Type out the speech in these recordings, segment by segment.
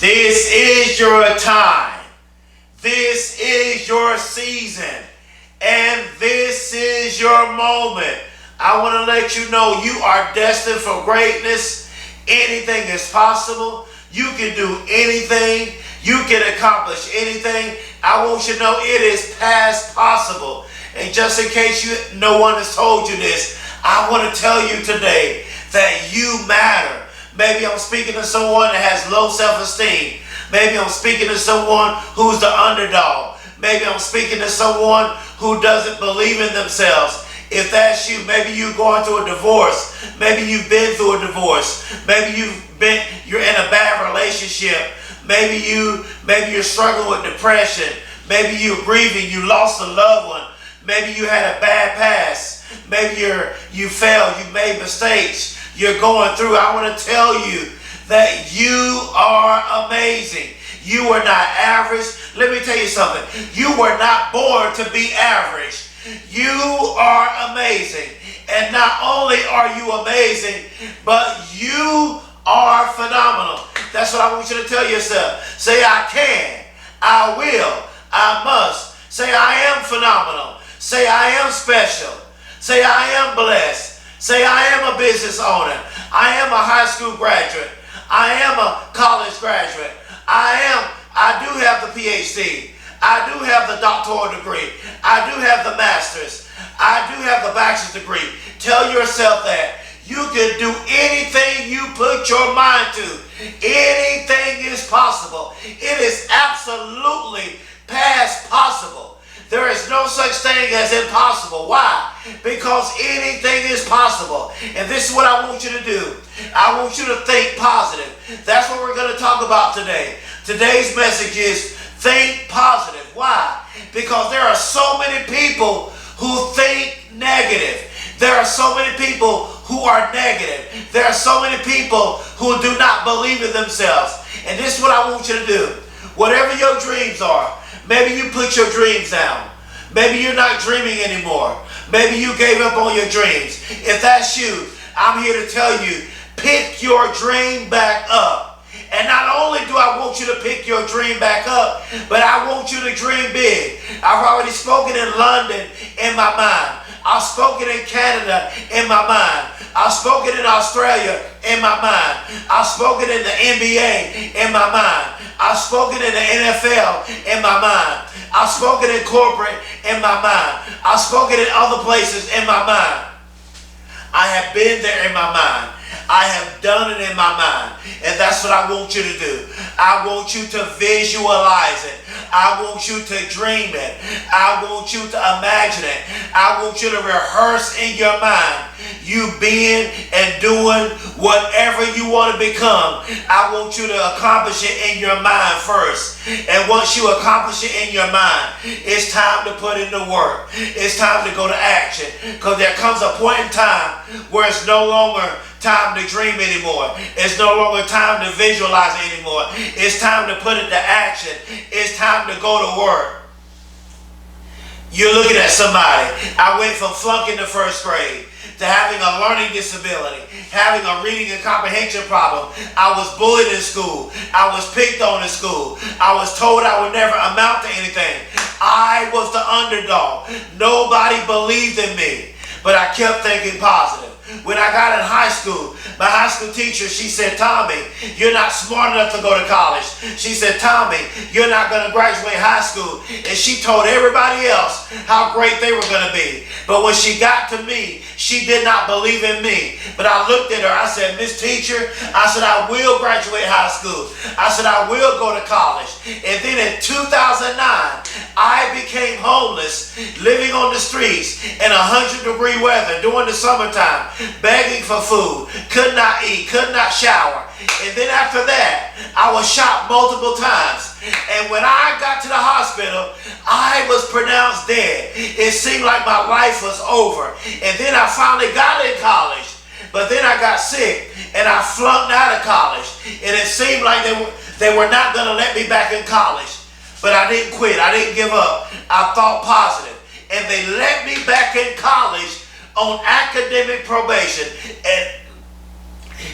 This is your time. This is your season. And this is your moment. I want to let you know you are destined for greatness. Anything is possible. You can do anything. You can accomplish anything. I want you to know it is past possible. And just in case no one has told you this, I want to tell you today that you matter. Maybe I'm speaking to someone that has low self-esteem. Maybe I'm speaking to someone who's the underdog. Maybe I'm speaking to someone who doesn't believe in themselves. If that's you, maybe you're going through a divorce. Maybe you've been through a divorce. Maybe you're in a bad relationship. Maybe you're struggling with depression. Maybe you're grieving. You lost a loved one. Maybe you had a bad past. Maybe you failed. You made mistakes. You're going through. I want to tell you that you are amazing. You are not average. Let me tell you something. You were not born to be average. You are amazing. And not only are you amazing, but you are phenomenal. That's what I want you to tell yourself. Say, I can, I will, I must. Say, I am phenomenal. Say, I am special. Say, I am blessed. Say, I am a business owner. I am a high school graduate. I am a college graduate. I do have the PhD. I do have the doctoral degree. I do have the master's. I do have the bachelor's degree. Tell yourself that you can do anything you put your mind to. Anything is possible. It is absolutely past possible. There is no such thing as impossible. Why? Because anything is possible. And this is what I want you to do. I want you to think positive. That's what we're going to talk about today. Today's message is think positive. Why? Because there are so many people who think negative. There are so many people who are negative. There are so many people who do not believe in themselves. And this is what I want you to do. Whatever your dreams are, maybe you put your dreams down. Maybe you're not dreaming anymore. Maybe you gave up on your dreams. If that's you, I'm here to tell you, pick your dream back up. And not only do I want you to pick your dream back up, but I want you to dream big. I've already spoken in London in my mind. I've spoken in Canada in my mind. I've spoken in Australia in my mind. I've spoken in the NBA in my mind. I've spoken in the NFL in my mind. I've spoken in corporate in my mind. I've spoken in other places in my mind. I have been there in my mind. I have done it in my mind. And that's what I want you to do. I want you to visualize it. I want you to dream it. I want you to imagine it. I want you to rehearse in your mind you being and doing whatever you want to become. I want you to accomplish it in your mind first. And once you accomplish it in your mind, it's time to put in the work. It's time to go to action. Because there comes a point in time where it's no longer time to dream anymore. It's no longer time to visualize anymore. It's time to put it to action. It's time to go to work. You're looking at somebody. I went from flunking the first grade to having a learning disability, having a reading and comprehension problem. I was bullied in school. I was picked on in school. I was told I would never amount to anything. I was the underdog. Nobody believed in me, but I kept thinking positive. When I got in high school, my high school teacher, she said, Tommy, you're not smart enough to go to college. She said, Tommy, you're not going to graduate high school. And she told everybody else how great they were going to be. But when she got to me, she did not believe in me. But I looked at her, I said, Miss Teacher, I said, I will graduate high school. I said, I will go to college. And then in 2009, I became homeless, living on the streets in 100-degree weather during the summertime, begging for food, could not eat, could not shower. And then after that, I was shot multiple times. And when I got to the hospital, I was pronounced dead. It seemed like my life was over. And then I finally got in college. But then I got sick and I flunked out of college. And it seemed like they were not going to let me back in college. But I didn't quit. I didn't give up. I thought positive. And they let me back in college on academic probation.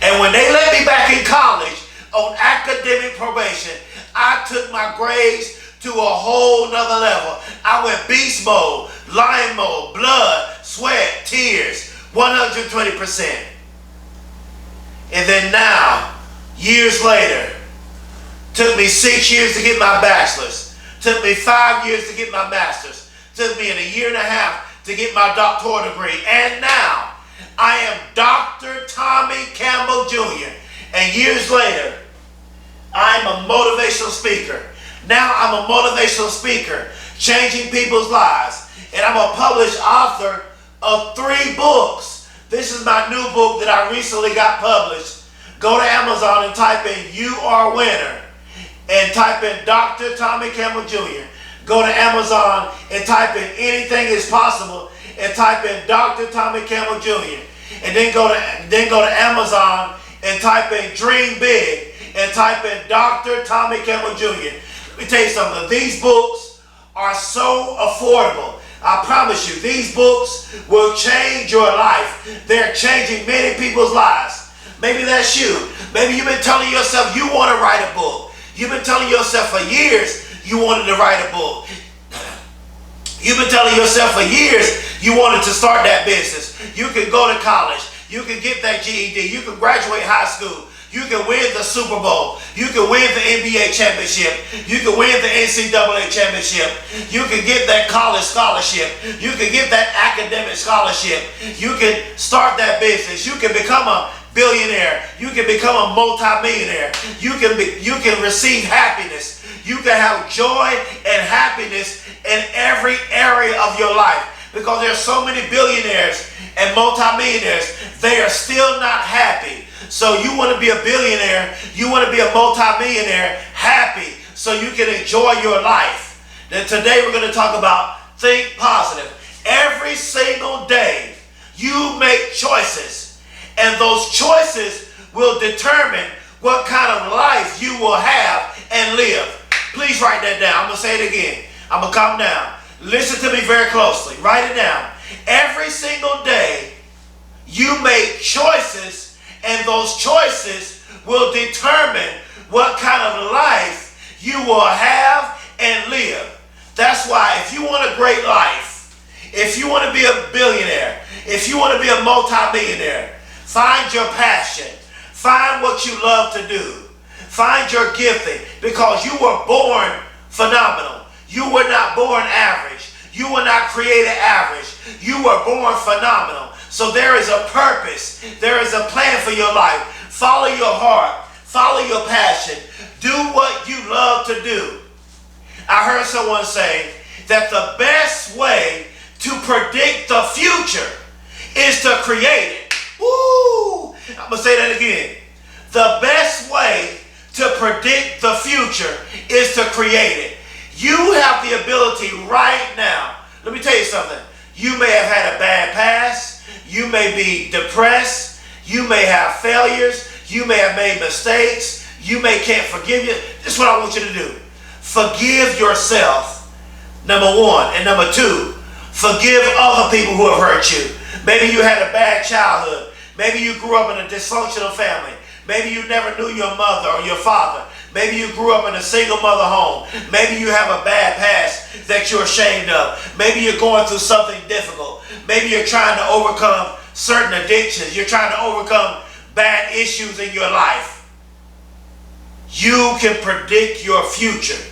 And when they let me back in college on academic probation. I took my grades to a whole nother level. I went beast mode, lion mode, blood, sweat, tears, 120%. And then now, years later, took me 6 years to get my bachelor's, took me 5 years to get my master's, took me in a year and a half to get my doctoral degree. And now, I am Dr. Tommy Campbell Jr. And years later, I'm a motivational speaker. Now I'm a motivational speaker, changing people's lives. And I'm a published author of 3 books. This is my new book that I recently got published. Go to Amazon and type in "You Are a Winner" and type in Dr. Tommy Campbell Jr. Go to Amazon and type in "Anything is Possible" and type in Dr. Tommy Campbell Jr. And then go to Amazon and type in "Dream Big" and type in Dr. Tommy Campbell Jr. Let me tell you something. These books are so affordable. I promise you, these books will change your life. They're changing many people's lives. Maybe that's you. Maybe you've been telling yourself you want to write a book. You've been telling yourself for years you wanted to write a book. You've been telling yourself for years you wanted to start that business. You can go to college. You can get that GED. You can graduate high school. You can win the Super Bowl. You can win the NBA championship. You can win the NCAA championship. You can get that college scholarship. You can get that academic scholarship. You can start that business. You can become a billionaire. You can become a multimillionaire. You can receive happiness. You can have joy and happiness in every area of your life. Because there are so many billionaires and multimillionaires, they are still not happy. So you want to be a billionaire, you want to be a multimillionaire, happy, so you can enjoy your life. Then today we're going to talk about think positive. Every single day you make choices, and those choices will determine what kind of life you will have and live. Please write that down. I'm going to say it again. I'm going to calm down. Listen to me very closely. Write it down. Every single day you make choices, and those choices will determine what kind of life you will have and live. That's why if you want a great life, if you want to be a billionaire, if you want to be a multimillionaire, find your passion. Find what you love to do. Find your gifting, because you were born phenomenal. You were not born average. You were not created average. You were born phenomenal. So there is a purpose. There is a plan for your life. Follow your heart. Follow your passion. Do what you love to do. I heard someone say that the best way to predict the future is to create it. Woo! I'm going to say that again. The best way to predict the future is to create it. You have the ability right now. Let me tell you something. You may have had a bad past. You may be depressed. You may have failures. You may have made mistakes. You may can't forgive you. This is what I want you to do. Forgive yourself, number one. And number two, forgive other people who have hurt you. Maybe you had a bad childhood. Maybe you grew up in a dysfunctional family. Maybe you never knew your mother or your father. Maybe you grew up in a single mother home. Maybe you have a bad past that you're ashamed of. Maybe you're going through something difficult. Maybe you're trying to overcome certain addictions. You're trying to overcome bad issues in your life. You can predict your future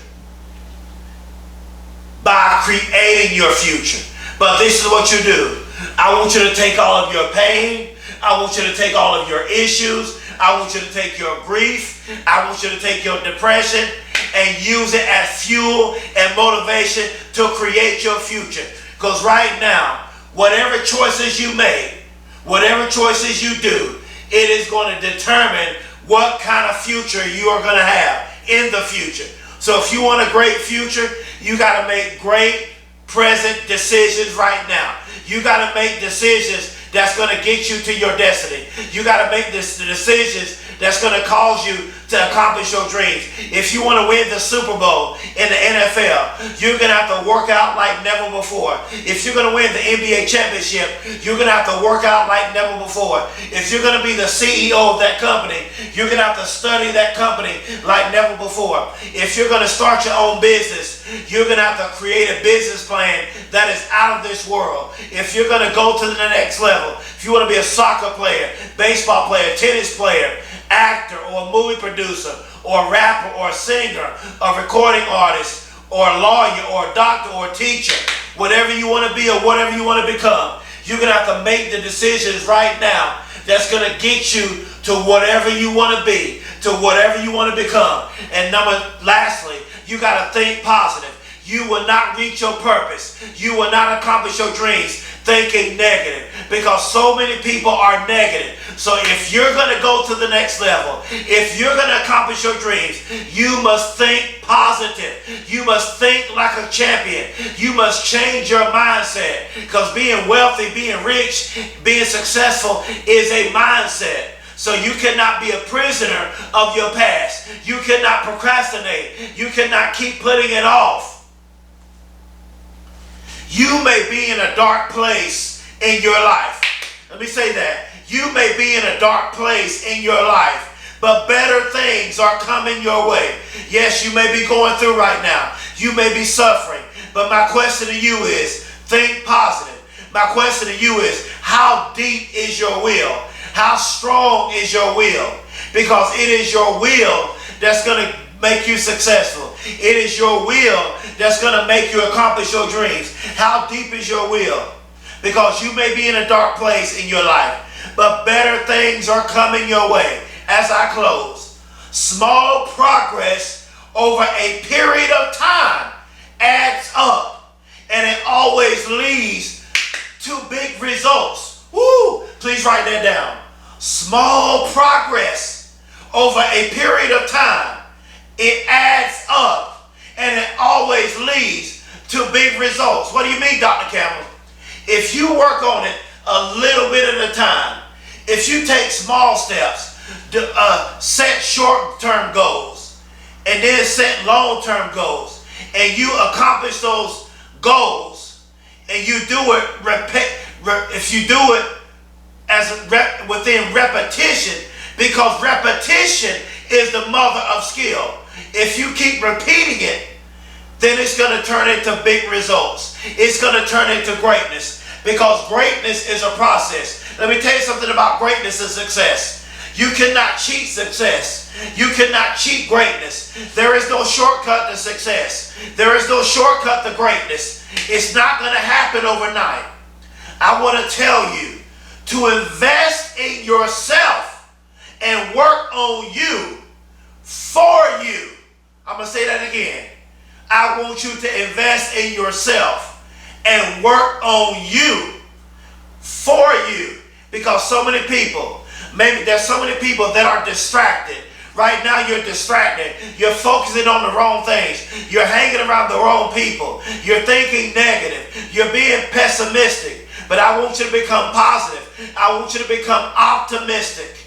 by creating your future. But this is what you do. I want you to take all of your pain. I want you to take all of your issues. I want you to take your grief. I want you to take your depression and use it as fuel and motivation to create your future. Because right now, whatever choices you make, whatever choices you do, it is going to determine what kind of future you are going to have in the future. So if you want a great future, you got to make great present decisions right now. You got to make decisions that's going to get you to your destiny. You got to make the decisions that's going to cause you to accomplish your dreams. If you want to win the Super Bowl in the NFL, you're going to have to work out like never before. If you're going to win the NBA championship, you're going to have to work out like never before. If you're going to be the CEO of that company, you're going to have to study that company like never before. If you're going to start your own business, you're going to have to create a business plan that is out of this world. If you're going to go to the next level, if you want to be a soccer player, baseball player, tennis player, actor, or a movie producer, or a rapper, or a singer, a recording artist, or a lawyer, or a doctor, or a teacher, whatever you want to be or whatever you want to become, you're going to have to make the decisions right now that's going to get you to whatever you want to be, to whatever you want to become. And lastly, you got to think positive. You will not reach your purpose. You will not accomplish your dreams thinking negative, because so many people are negative. So if you're going to go to the next level, if you're going to accomplish your dreams, you must think positive. You must think like a champion. You must change your mindset, because being wealthy, being rich, being successful is a mindset. So you cannot be a prisoner of your past. You cannot procrastinate. You cannot keep putting it off. You may be in a dark place in your life. Let me say that. You may be in a dark place in your life, but better things are coming your way. Yes, you may be going through right now. You may be suffering. But my question to you is, think positive. My question to you is, how deep is your will? How strong is your will? Because it is your will that's going to make you successful. It is your will that's going to make you accomplish your dreams. How deep is your will? Because you may be in a dark place in your life, but better things are coming your way. As I close, small progress over a period of time adds up, and it always leads to big results. Woo! Please write that down. Small progress over a period of time, it adds up, and it always leads to big results. What do you mean, Dr. Campbell? If you work on it a little bit at a time, if you take small steps, set short-term goals, and then set long-term goals, and you accomplish those goals, and you do it, if you do it within repetition, because repetition is the mother of skill. If you keep repeating it, then it's going to turn into big results. It's going to turn into greatness, because greatness is a process. Let me tell you something about greatness and success. You cannot cheat success. You cannot cheat greatness. There is no shortcut to success. There is no shortcut to greatness. It's not going to happen overnight. I want to tell you to invest in yourself and work on you for you. I'm going to say that again. I want you to invest in yourself and work on you for you. Because so many people, maybe there's so many people that are distracted. Right now you're distracted. You're focusing on the wrong things. You're hanging around the wrong people. You're thinking negative. You're being pessimistic. But I want you to become positive. I want you to become optimistic.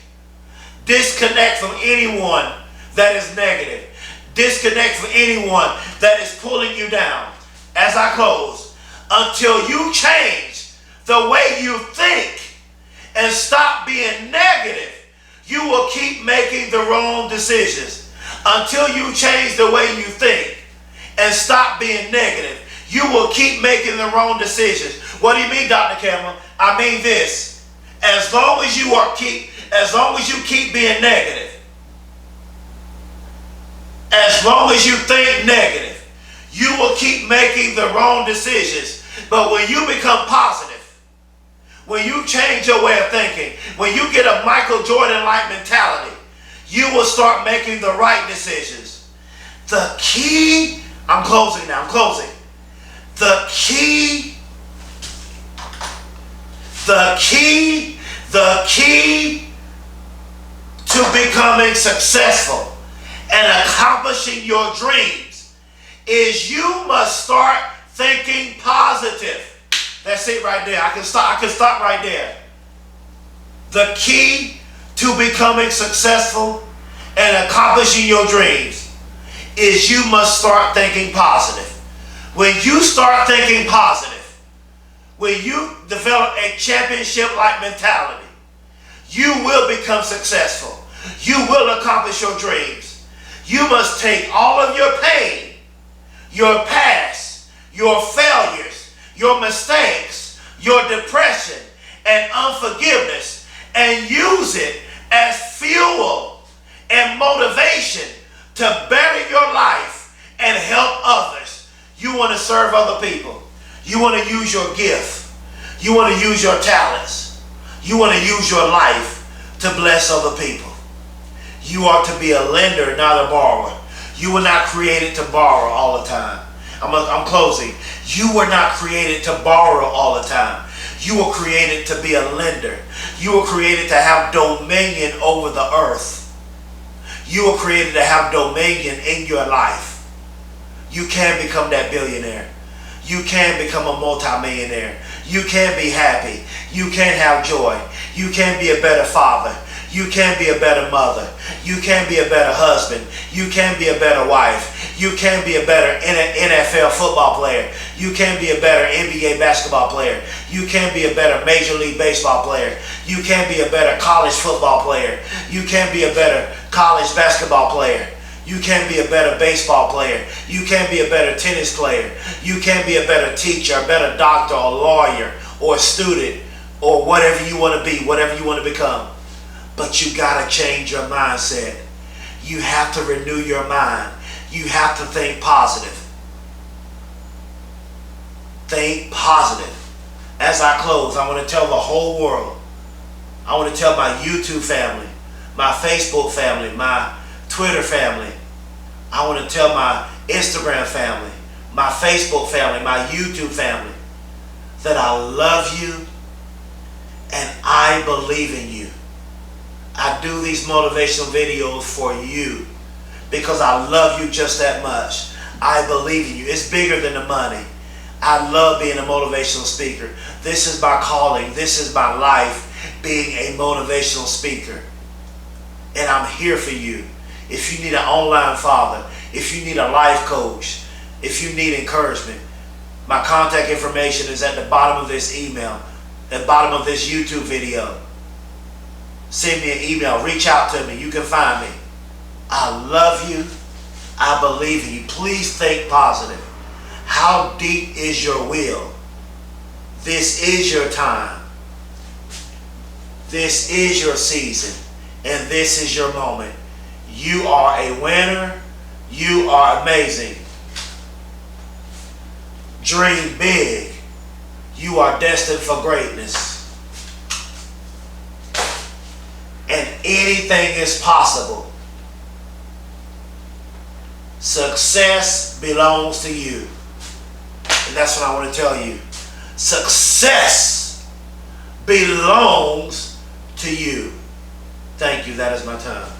Disconnect from anyone that is negative. Disconnect from anyone that is pulling you down. As I close, until you change the way you think and stop being negative, you will keep making the wrong decisions. Until you change the way you think and stop being negative, you will keep making the wrong decisions. What do you mean, Dr. Campbell? I mean this. As long as you keep being negative, as long as you think negative, you will keep making the wrong decisions. But when you become positive, when you change your way of thinking, when you get a Michael Jordan-like mentality, you will start making the right decisions. The key, I'm closing now, I'm closing. The key to becoming successful and accomplishing your dreams is you must start thinking positive. That's it right there. I can stop right there. The key to becoming successful and accomplishing your dreams is you must start thinking positive. When you start thinking positive, when you develop a championship-like mentality, you will become successful. You will accomplish your dreams. You must take all of your pain, your past, your failures, your mistakes, your depression, and unforgiveness, and use it as fuel and motivation to better your life and help others. You want to serve other people. You want to use your gift. You want to use your talents. You want to use your life to bless other people. You are to be a lender, not a borrower. You were not created to borrow all the time. I'm closing. You were not created to borrow all the time. You were created to be a lender. You were created to have dominion over the earth. You were created to have dominion in your life. You can become that billionaire. You can become a multimillionaire. You can be happy. You can have joy. You can be a better father. You can be a better mother. You can be a better husband. You can be a better wife. You can be a better NFL football player. You can be a better NBA basketball player. You can be a better Major League Baseball player. You can be a better college football player. You can be a better college basketball player. You can be a better baseball player. You can be a better tennis player. You can be a better teacher, a better doctor, or lawyer, or student, or whatever you want to be, whatever you want to become. But you got to change your mindset. You have to renew your mind. You have to think positive. Think positive. As I close, I want to tell the whole world. I want to tell my YouTube family, my Facebook family, my Twitter family. I want to tell my Instagram family, my Facebook family, my YouTube family, that I love you and I believe in you. I do these motivational videos for you because I love you just that much. I believe in you. It's bigger than the money. I love being a motivational speaker. This is my calling. This is my life, being a motivational speaker. And I'm here for you. If you need an online father, if you need a life coach, if you need encouragement, my contact information is at the bottom of this email, at the bottom of this YouTube video. Send me an email. Reach out to me. You can find me. I love you. I believe in you. Please think positive. How deep is your will? This is your time. This is your season. And this is your moment. You are a winner. You are amazing. Dream big. You are destined for greatness. And anything is possible. Success belongs to you. And that's what I want to tell you. Success belongs to you. Thank you. That is my time.